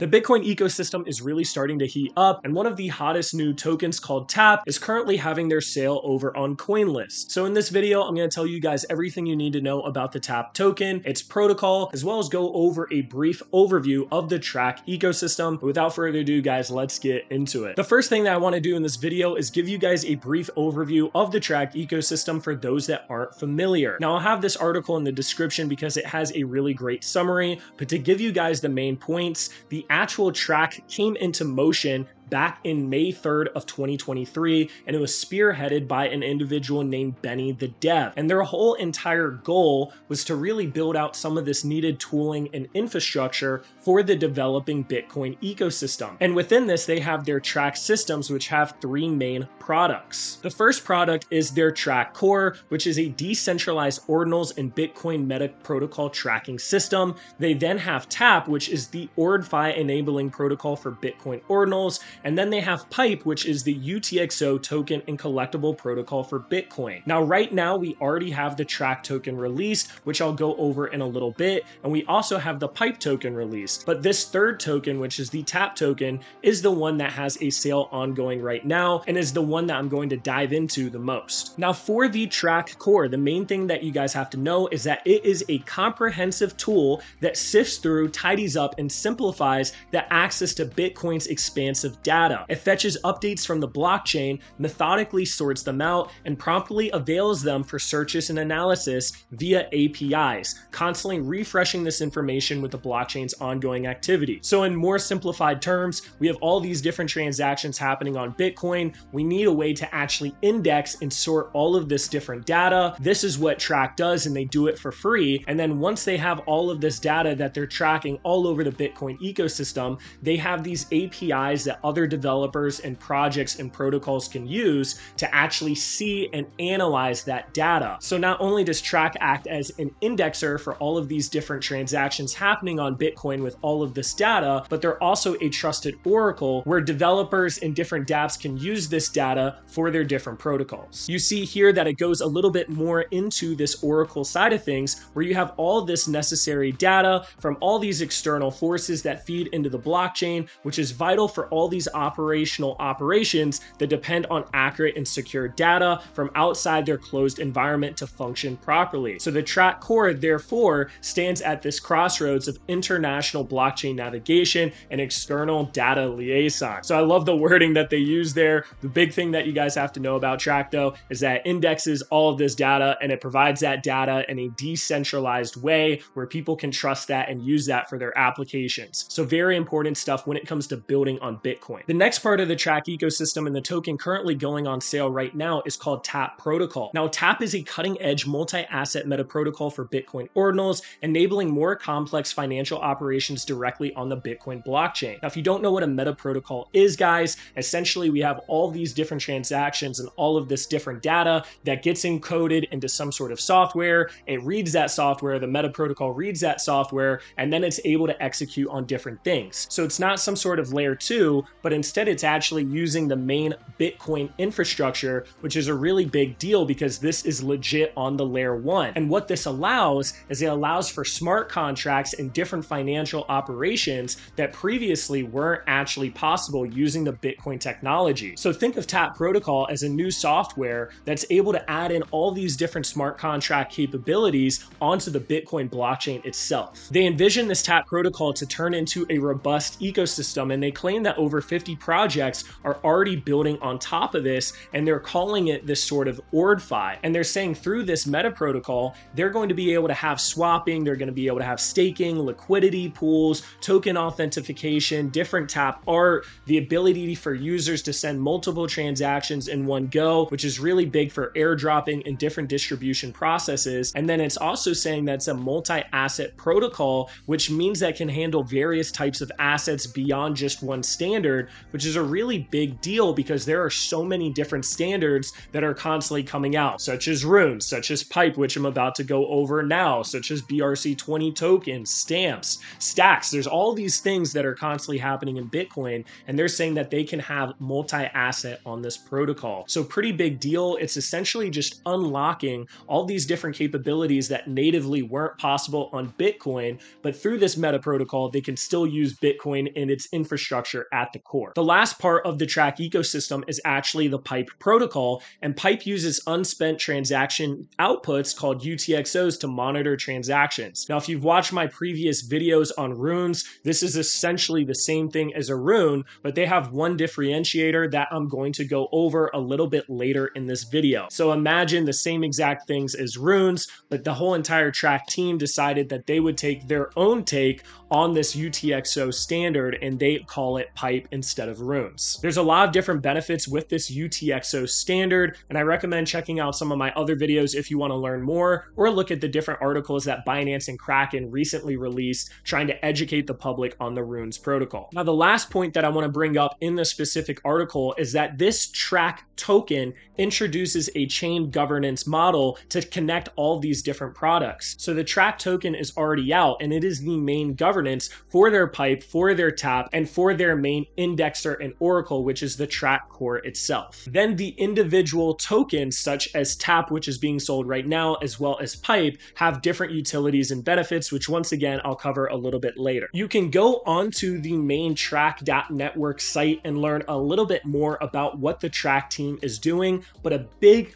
The Bitcoin ecosystem is really starting to heat up, and one of the hottest new tokens called TAP is currently having their sale over on CoinList. So in this video, I'm going to tell you guys everything you need to know about the TAP token, its protocol, as well as go over a brief overview of the Trac ecosystem. But without further ado, guys, let's get into it. The first thing that I want to do in this video is give you guys a brief overview of the Trac ecosystem for those that aren't familiar. Now, I'll have this article in the description because it has a really great summary, but to give you guys the main points, the actual Trac came into motion back in May 3rd of 2023, and it was spearheaded by an individual named Benny the Dev. And their whole entire goal was to really build out some of this needed tooling and infrastructure for the developing Bitcoin ecosystem. And within this, they have their Trac systems, which have three main products. The first product is their Trac Core, which is a decentralized ordinals and Bitcoin meta protocol tracking system. They then have TAP, which is the OrdFi enabling protocol for Bitcoin ordinals. And then they have Pipe, which is the UTXO token and collectible protocol for Bitcoin. Now, right now, we already have the Trac token released, which I'll go over in a little bit. And we also have the Pipe token released. But this third token, which is the TAP token, is the one that has a sale ongoing right now and is the one that I'm going to dive into the most. Now, for the Trac Core, the main thing that you guys have to know is that it is a comprehensive tool that sifts through, tidies up, and simplifies the access to Bitcoin's expansive data. It fetches updates from the blockchain, methodically sorts them out, and promptly avails them for searches and analysis via APIs, constantly refreshing this information with the blockchain's ongoing activity. So in more simplified terms, we have all these different transactions happening on Bitcoin. We need a way to actually index and sort all of this different data. This is what Trac does, and they do it for free. And then once they have all of this data that they're tracking all over the Bitcoin ecosystem, they have these APIs that other developers and projects and protocols can use to actually see and analyze that data. So not only does Trac act as an indexer for all of these different transactions happening on Bitcoin with all of this data, but they're also a trusted oracle where developers and different dApps can use this data for their different protocols. You see here that it goes a little bit more into this oracle side of things, where you have all this necessary data from all these external forces that feed into the blockchain, which is vital for all these operational operations that depend on accurate and secure data from outside their closed environment to function properly. So the Trac Core, therefore, stands at this crossroads of international blockchain navigation and external data liaison. So I love the wording that they use there. The big thing that you guys have to know about Trac, though, is that it indexes all of this data and it provides that data in a decentralized way where people can trust that and use that for their applications. So very important stuff when it comes to building on Bitcoin. The next part of the Trac ecosystem and the token currently going on sale right now is called TAP protocol. Now, TAP is a cutting-edge multi-asset meta protocol for Bitcoin ordinals, enabling more complex financial operations directly on the Bitcoin blockchain. Now, if you don't know what a meta protocol is, guys, essentially we have all these different transactions and all of this different data that gets encoded into some sort of software. It reads that software, the meta protocol reads that software, and then it's able to execute on different things. So it's not some sort of layer 2, but instead it's actually using the main Bitcoin infrastructure, which is a really big deal because this is legit on the layer 1. And what this allows is it allows for smart contracts and different financial operations that previously weren't actually possible using the Bitcoin technology. So think of TAP protocol as a new software that's able to add in all these different smart contract capabilities onto the Bitcoin blockchain itself. They envision this TAP protocol to turn into a robust ecosystem, and they claim that over 50 projects are already building on top of this, and they're calling it this sort of OrdFi. And they're saying through this meta protocol, they're going to be able to have swapping, they're going to be able to have staking, liquidity pools, token authentication, different TAP art, the ability for users to send multiple transactions in one go, which is really big for airdropping and different distribution processes. And then it's also saying that's a multi-asset protocol, which means that can handle various types of assets beyond just one standard, standard, which is a really big deal because there are so many different standards that are constantly coming out, such as runes, such as pipe, which I'm about to go over now, such as BRC20 tokens, stamps, stacks. There's all these things that are constantly happening in Bitcoin, and they're saying that they can have multi-asset on this protocol. So pretty big deal. It's essentially just unlocking all these different capabilities that natively weren't possible on Bitcoin, but through this meta protocol, they can still use Bitcoin and its infrastructure at the core. The last part of the Trac ecosystem is actually the pipe protocol, and pipe uses unspent transaction outputs called UTXOs to monitor transactions. Now, if you've watched my previous videos on runes, this is essentially the same thing as a rune, but they have one differentiator that I'm going to go over a little bit later in this video. So imagine the same exact things as runes, but the whole entire Trac team decided that they would take their own take on this UTXO standard, and they call it pipe instead of runes. There's a lot of different benefits with this UTXO standard, and I recommend checking out some of my other videos if you want to learn more, or look at the different articles that Binance and Kraken recently released trying to educate the public on the runes protocol. Now, the last point that I want to bring up in the specific article is that this Trac token introduces a chain governance model to connect all these different products. So the Trac token is already out, and it is the main governance for their pipe, for their tap, and for their main indexer and oracle, which is the Trac Core itself. Then the individual tokens, such as tap, which is being sold right now, as well as pipe, have different utilities and benefits, which once again, I'll cover a little bit later. You can go onto the main Trac.network site and learn a little bit more about what the Trac team is doing, but a big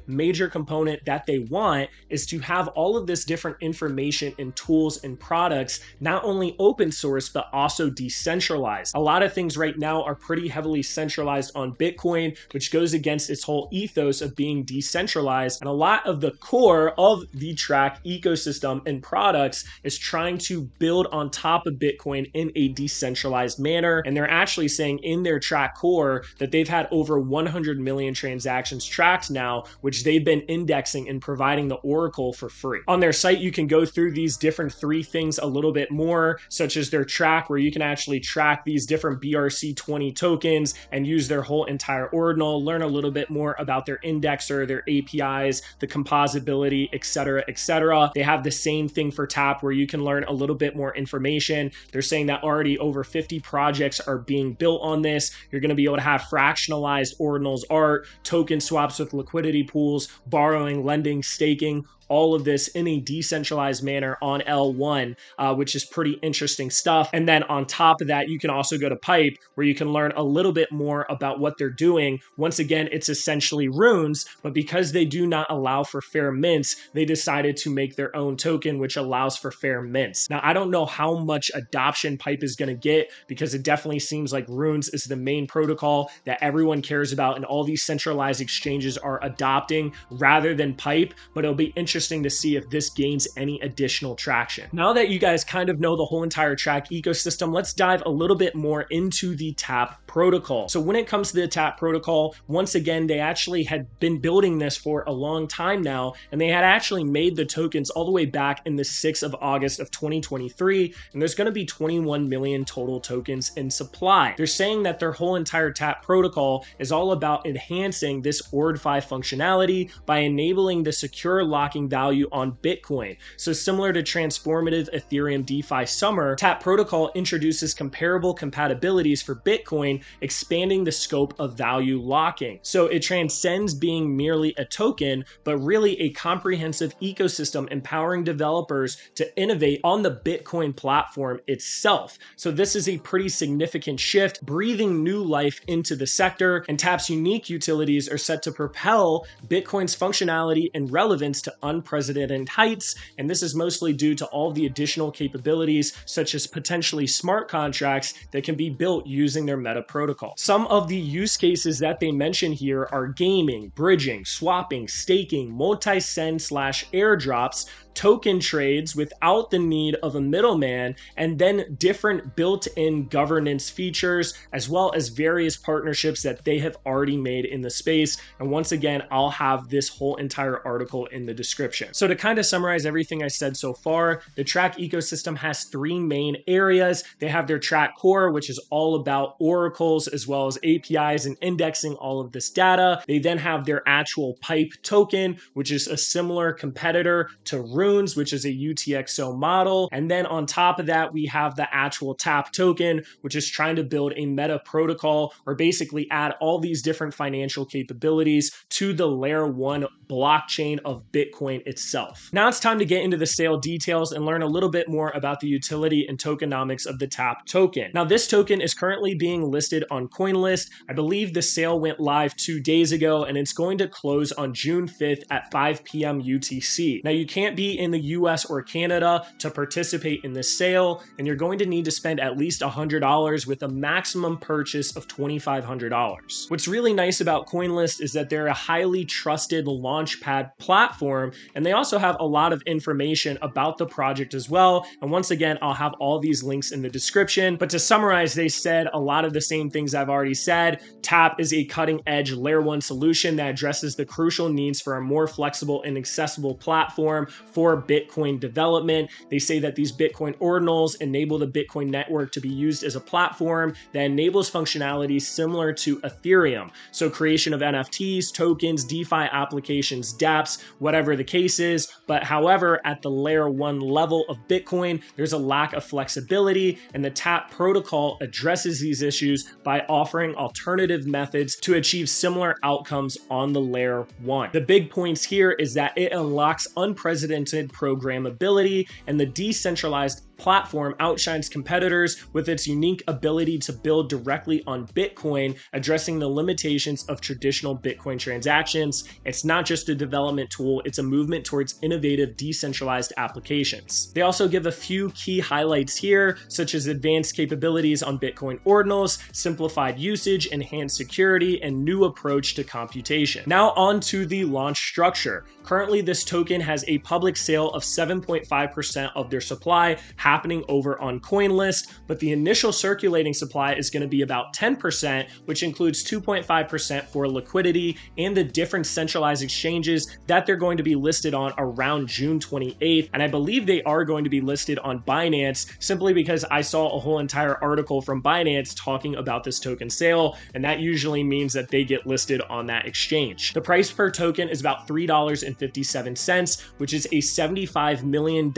major component that they want is to have all of this different information and tools and products not only open source but also decentralized. A lot of things right now are pretty heavily centralized on Bitcoin, which goes against its whole ethos of being decentralized, and a lot of the core of the Trac ecosystem and products is trying to build on top of Bitcoin in a decentralized manner, and they're actually saying in their Trac Core that they've had over 100 million transactions tracked now, which they've been indexing and providing the oracle for free. On their site, you can go through these different three things a little bit more, such as their track, where you can actually track these different BRC20 tokens and use their whole entire ordinal, learn a little bit more about their indexer, their APIs, the composability, etc., etc. They have the same thing for tap, where you can learn a little bit more information. They're saying that already over 50 projects are being built on this. You're going to be able to have fractionalized ordinals art, token swaps with liquidity pools, borrowing, lending, staking, all of this in a decentralized manner on L1, which is pretty interesting stuff. And then on top of that, you can also go to Pipe, where you can learn a little bit more about what they're doing. Once again, it's essentially runes, but because they do not allow for fair mints, they decided to make their own token, which allows for fair mints. Now, I don't know how much adoption Pipe is going to get, because it definitely seems like runes is the main protocol that everyone cares about, and all these centralized exchanges are adopting rather than Pipe, but it'll be interesting to see if this gains any additional traction. Now that you guys kind of know the whole entire Trac ecosystem, let's dive a little bit more into the tap protocol. So when it comes to the tap protocol, once again, they actually had been building this for a long time now, and they had actually made the tokens all the way back in the 6th of August of 2023, and there's going to be 21 million total tokens in supply. They're saying that their whole entire tap protocol is all about enhancing this ORD5 functionality by enabling the secure locking value on Bitcoin. So similar to transformative Ethereum DeFi Summer, Tap Protocol introduces comparable compatibilities for Bitcoin, expanding the scope of value locking. So it transcends being merely a token, but really a comprehensive ecosystem empowering developers to innovate on the Bitcoin platform itself. So this is a pretty significant shift, breathing new life into the sector, and Tap's unique utilities are set to propel Bitcoin's functionality and relevance to unprecedented heights, and this is mostly due to all the additional capabilities, such as potentially smart contracts that can be built using their meta protocol. Some of the use cases that they mention here are gaming, bridging, swapping, staking, multi-send/airdrops, token trades without the need of a middleman, and then different built-in governance features, as well as various partnerships that they have already made in the space. And once again, I'll have this whole entire article in the description. description. So to kind of summarize everything I said so far, the Trac ecosystem has three main areas. They have their Trac Core, which is all about oracles as well as APIs and indexing all of this data. They then have their actual pipe token, which is a similar competitor to Runes, which is a UTXO model. And then on top of that, we have the actual tap token, which is trying to build a meta protocol or basically add all these different financial capabilities to the layer 1 blockchain of Bitcoin itself. Now it's time to get into the sale details and learn a little bit more about the utility and tokenomics of the tap token. Now this token is currently being listed on CoinList. I believe the sale went live 2 days ago and it's going to close on June 5th at 5 p.m. UTC. Now you can't be in the US or Canada to participate in this sale, and you're going to need to spend at least $100 with a maximum purchase of $2,500. What's really nice about CoinList is that they're a highly trusted launchpad platform, and they also have a lot of information about the project as well. And once again, I'll have all these links in the description. But to summarize, they said a lot of the same things I've already said. Tap is a cutting-edge layer 1 solution that addresses the crucial needs for a more flexible and accessible platform for Bitcoin development. They say that these Bitcoin ordinals enable the Bitcoin network to be used as a platform that enables functionalities similar to Ethereum. So creation of NFTs, tokens, DeFi applications, dApps, whatever the case is. But however, at the layer 1 level of Bitcoin, there's a lack of flexibility, and the tap protocol addresses these issues by offering alternative methods to achieve similar outcomes on the layer 1. The big points here is that it unlocks unprecedented programmability, and the decentralized platform outshines competitors with its unique ability to build directly on Bitcoin, addressing the limitations of traditional Bitcoin transactions. It's not just a development tool, it's a movement towards innovative decentralized applications. They also give a few key highlights here, such as advanced capabilities on Bitcoin ordinals, simplified usage, enhanced security, and new approach to computation. Now on to the launch structure. Currently, this token has a public sale of 7.5% of their supply happening over on CoinList, but the initial circulating supply is going to be about 10%, which includes 2.5% for liquidity and the different centralized exchanges that they're going to be listed on around June 28th. And I believe they are going to be listed on Binance simply because I saw a whole entire article from Binance talking about this token sale, and that usually means that they get listed on that exchange. The price per token is about $3.57, which is a $75 million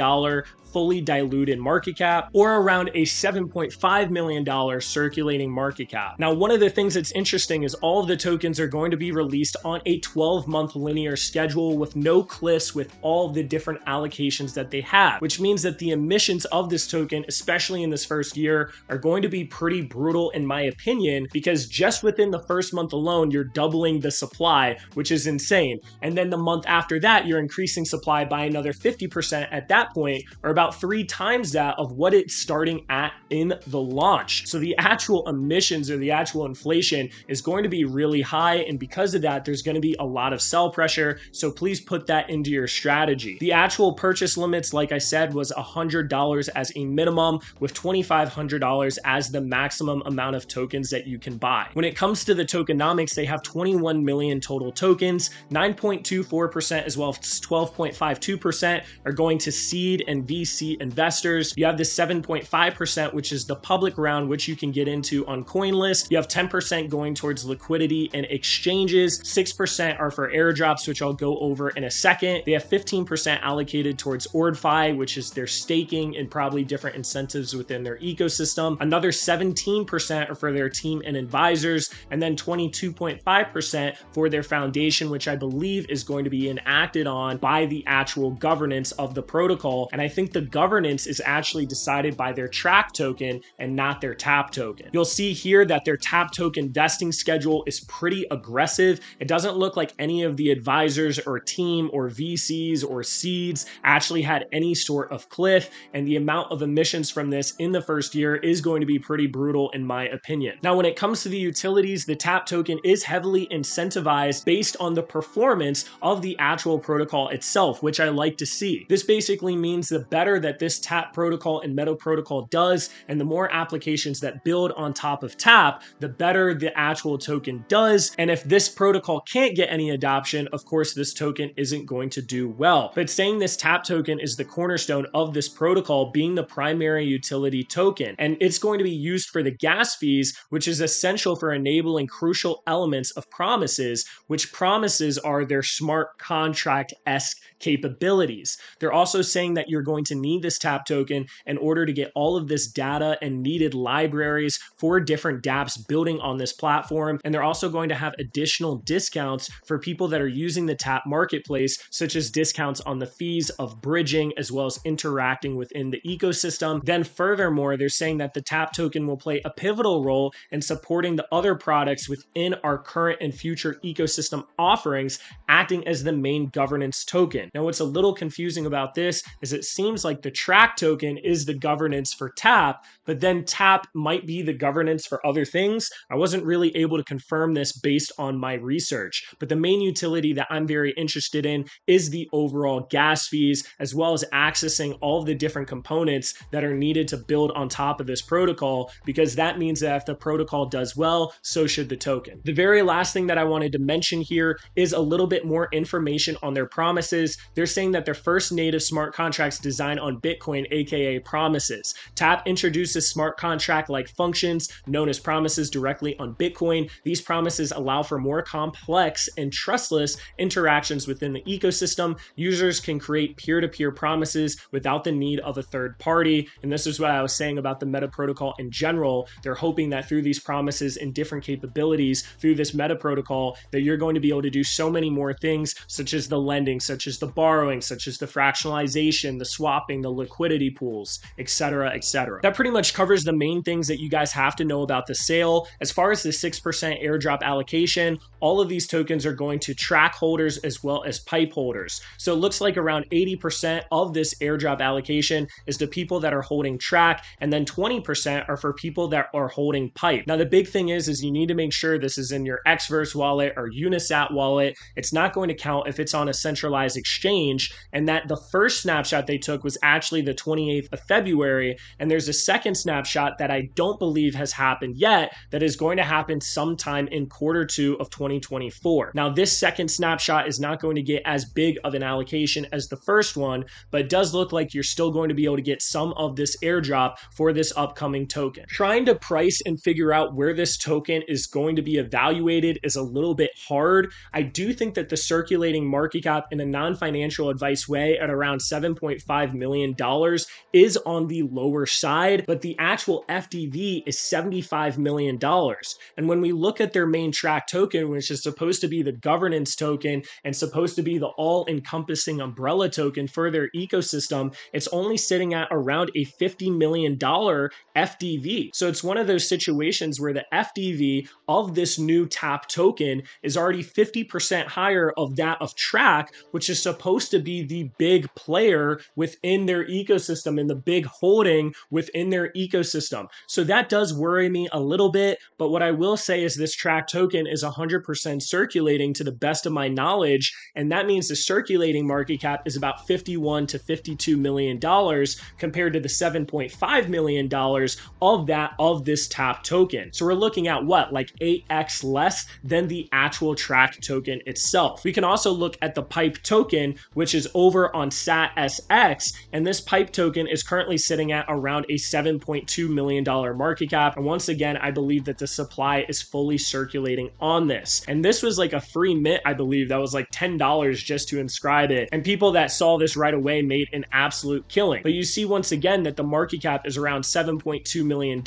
fully diluted market cap, or around a $7.5 million circulating market cap. Now, one of the things that's interesting is all of the tokens are going to be released on a 12-month linear schedule with no cliffs with all the different allocations that they have, which means that the emissions of this token, especially in this first year, are going to be pretty brutal in my opinion, because just within the first month alone, you're doubling the supply, which is insane. And then the month after that, you're increasing supply by another 50% at that point, or about 3 times that of what it's starting at in the launch. So the actual emissions or the actual inflation is going to be really high, and because of that, there's going to be a lot of sell pressure. So please put that into your strategy. The actual purchase limits, like I said, was $100 as a minimum, with $2,500 as the maximum amount of tokens that you can buy. When it comes to the tokenomics, they have 21 million total tokens, 9.24% as well as 12.52% are going to seed and VC investors. You have the 7.5%, which is the public round, which you can get into on CoinList. You have 10% going towards liquidity and exchanges. 6% are for airdrops, which I'll go over in a second. They have 15% allocated towards OrdFi, which is their staking and probably different incentives within their ecosystem. Another 17% are for their team and advisors, and then 22.5% for their foundation, which I believe is going to be enacted on by the actual governance of the protocol. And I think the governance is actually decided by their Trac token and not their tap token. You'll see here that their tap token vesting schedule is pretty aggressive. It doesn't look like any of the advisors or team or VCs or seeds actually had any sort of cliff, and the amount of emissions from this in the first year is going to be pretty brutal in my opinion. Now, when it comes to the utilities, the tap token is heavily incentivized based on the performance of the actual protocol itself, which I like to see. This basically means the better better that this TAP protocol and Meta protocol does, and the more applications that build on top of TAP, the better the actual token does. And if this protocol can't get any adoption, of course, this token isn't going to do well. But saying this TAP token is the cornerstone of this protocol, being the primary utility token, and it's going to be used for the gas fees, which is essential for enabling crucial elements of promises, which promises are their smart contract-esque capabilities. They're also saying that you're going to need this TAP token in order to get all of this data and needed libraries for different dApps building on this platform. And they're also going to have additional discounts for people that are using the TAP marketplace, such as discounts on the fees of bridging as well as interacting within the ecosystem. Then furthermore, they're saying that the TAP token will play a pivotal role in supporting the other products within our current and future ecosystem offerings, acting as the main governance token. Now, what's a little confusing about this is it seems like the Trac token is the governance for TAP, but then TAP might be the governance for other things. I wasn't really able to confirm this based on my research, but the main utility that I'm very interested in is the overall gas fees, as well as accessing all of the different components that are needed to build on top of this protocol, because that means that if the protocol does well, so should the token. The very last thing that I wanted to mention here is a little bit more information on their promises. They're saying that their first native smart contracts designed on Bitcoin, aka promises. TAP introduces smart contract-like functions known as promises directly on Bitcoin. These promises allow for more complex and trustless interactions within the ecosystem. Users can create peer-to-peer promises without the need of a third party. And this is what I was saying about the Meta protocol in general. They're hoping that through these promises and different capabilities through this Meta protocol, that you're going to be able to do so many more things, such as the lending, such as the borrowing, such as the fractionalization, the swapping, the liquidity pools, etc., etc. That pretty much covers the main things that you guys have to know about the sale. As far as the 6% airdrop allocation, all of these tokens are going to Trac holders as well as pipe holders. So it looks like around 80% of this airdrop allocation is to people that are holding Trac, and then 20% are for people that are holding pipe. Now, the big thing is you need to make sure this is in your Xverse wallet or Unisat wallet. It's not going to count if it's on a centralized exchange, and that the first snapshot they took was actually the 28th of February, and there's a second snapshot that I don't believe has happened yet that is going to happen sometime in Q2 of 2024. Now, this second snapshot is not going to get as big of an allocation as the first one, but it does look like you're still going to be able to get some of this airdrop for this upcoming token. Trying to price and figure out where this token is going to be evaluated is a little bit hard. I do think that the circulating market cap in a non-financial advice way at around $7.5 million is on the lower side, but the actual FDV is $75 million. And when we look at their main Trac token, which is supposed to be the governance token and supposed to be the all-encompassing umbrella token for their ecosystem, it's only sitting at around a $50 million FDV. So it's one of those situations where the FDV of this new TAP token is already 50% higher of that of Trac, which is supposed to be the big player within their ecosystem and the big holding within their ecosystem. So that does worry me a little bit, but what I will say is this Trac token is 100% circulating to the best of my knowledge, and that means the circulating market cap is about $51 to $52 million compared to the $7.5 million of this TAP token. So we're looking at what, like 8x less than the actual Trac token itself. We can also look at the pipe token, which is over on SATSX, and this pipe token is currently sitting at around a $7.2 million market cap. And once again, I believe that the supply is fully circulating on this. And this was like a free mint, I believe, that was like $10 just to inscribe it. And people that saw this right away made an absolute killing. But you see once again that the market cap is around $7.2 million,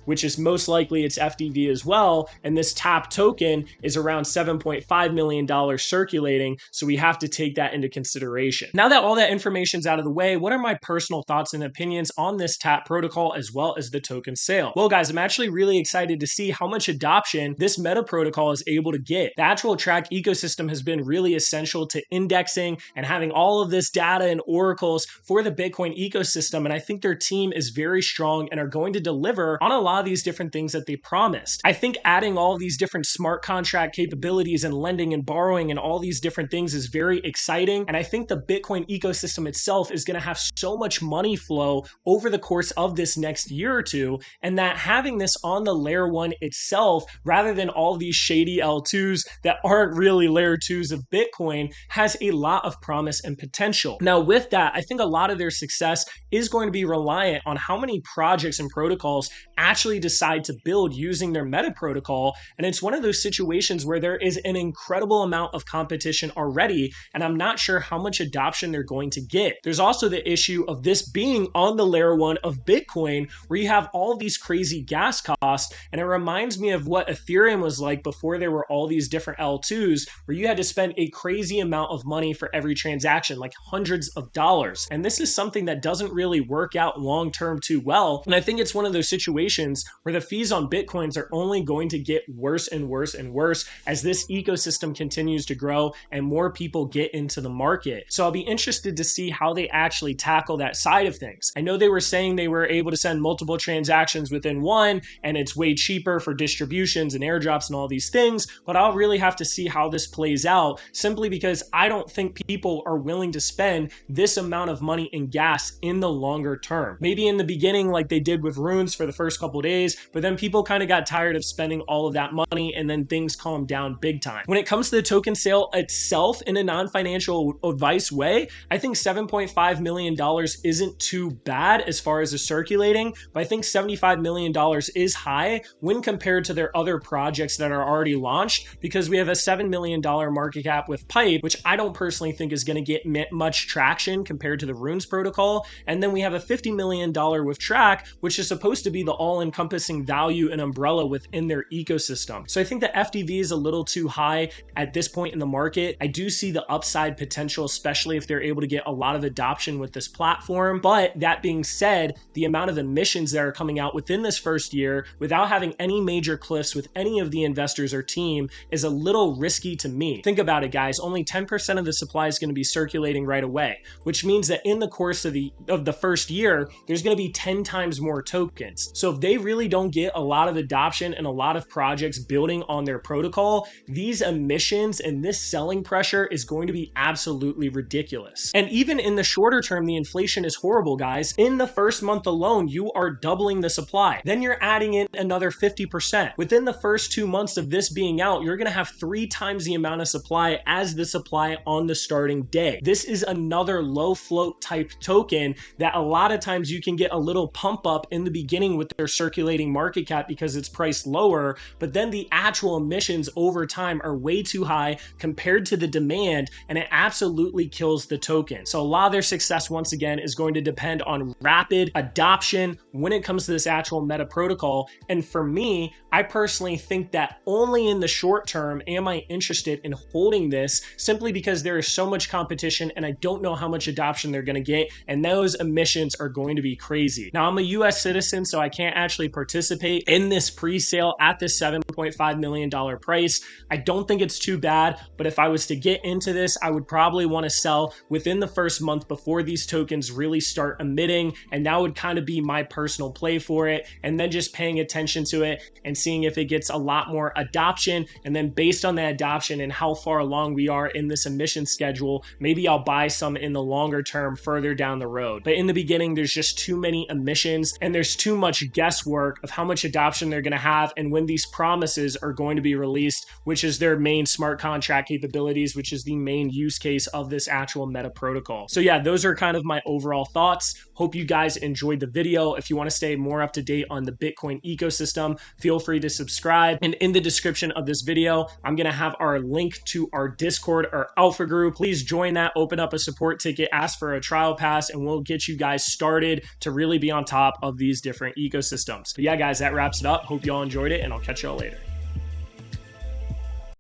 which is most likely its FDV as well. And this TAP token is around $7.5 million circulating. So we have to take that into consideration. Now that all that information's out of the way, what are my personal thoughts and opinions on this TAP protocol as well as the token sale? Well, guys, I'm actually really excited to see how much adoption this Meta protocol is able to get. The actual Trac ecosystem has been really essential to indexing and having all of this data and oracles for the Bitcoin ecosystem. And I think their team is very strong and are going to deliver on a lot of these different things that they promised. I think adding all these different smart contract capabilities and lending and borrowing and all these different things is very exciting. And I think the Bitcoin ecosystem itself is is going to have so much money flow over the course of this next year or two, and that having this on the layer 1 itself, rather than all these shady L2s that aren't really layer 2s of Bitcoin, has a lot of promise and potential. Now, with that, I think a lot of their success is going to be reliant on how many projects and protocols actually decide to build using their meta protocol. And it's one of those situations where there is an incredible amount of competition already, and I'm not sure how much adoption they're going to get. There's also the issue of this being on the layer 1 of Bitcoin, where you have all these crazy gas costs. And it reminds me of what Ethereum was like before there were all these different L2s, where you had to spend a crazy amount of money for every transaction, like hundreds of dollars. And this is something that doesn't really work out long-term too well. And I think it's one of those situations where the fees on Bitcoins are only going to get worse and worse and worse as this ecosystem continues to grow and more people get into the market. So I'll be interested to see how they actually tackle that side of things. I know they were saying they were able to send multiple transactions within one, and it's way cheaper for distributions and airdrops and all these things, but I'll really have to see how this plays out, simply because I don't think people are willing to spend this amount of money in gas in the longer term. Maybe in the beginning, like they did with runes for the first couple days, but then people kind of got tired of spending all of that money, and then things calmed down big time. When it comes to the token sale itself in a non-financial advice way, I think $7.5 million isn't too bad as far as the circulating, but I think $75 million is high when compared to their other projects that are already launched, because we have a $7 million market cap with Pipe, which I don't personally think is going to get much traction compared to the Runes protocol. And then we have a $50 million with Trac, which is supposed to be the all-encompassing value and umbrella within their ecosystem. So I think the FDV is a little too high at this point in the market. I do see the upside potential, especially if they're able to get a lot of adoption with this platform. But that being said, the amount of emissions that are coming out within this first year without having any major cliffs with any of the investors or team is a little risky to me. Think about it, guys. Only 10% of the supply is going to be circulating right away, which means that in the course of the first year, there's going to be 10 times more tokens. So if they really don't get a lot of adoption and a lot of projects building on their protocol, these emissions and this selling pressure is going to be absolutely ridiculous. And even in the shorter term, the inflation is horrible, guys. In the first month alone, you are doubling the supply. Then you're adding in another 50%. Within the first 2 months of this being out, you're going to have 3 times the amount of supply as the supply on the starting day. This is another low float type token that a lot of times you can get a little pump up in the beginning with their circulating market cap because it's priced lower, but then the actual emissions over time are way too high compared to the demand, and it absolutely kills the token. So a lot of their success, once again, is going to depend on rapid adoption when it comes to this actual meta protocol. And for me, I personally think that only in the short term am I interested in holding this, simply because there is so much competition and I don't know how much adoption they're going to get, and those emissions are going to be crazy. Now, I'm a US citizen, so I can't actually participate in this pre-sale at this $7.5 million price. I don't think it's too bad, but if I was to get into this, I would probably want to sell within the first month before these tokens really start emitting, and that would kind of be my personal play for it, and then just paying attention to it and seeing if it gets a lot more adoption, and then based on that adoption and how far along we are in this emission schedule, maybe I'll buy some in the longer term further down the road. But in the beginning, there's just too many emissions and there's too much guesswork of how much adoption they're going to have and when these promises are going to be released, which is their main smart contract capabilities, which is the main use case of this actual meta protocol. So yeah, those are kind of my overall thoughts. Hope you guys enjoyed the video. If you want to stay more up to date on the Bitcoin ecosystem, feel free to subscribe. And in the description of this video, I'm going to have our link to our Discord, our alpha group. Please join that, open up a support ticket, ask for a trial pass, and we'll get you guys started to really be on top of these different ecosystems. But yeah, guys, that wraps it up. Hope you all enjoyed it, and I'll catch y'all later.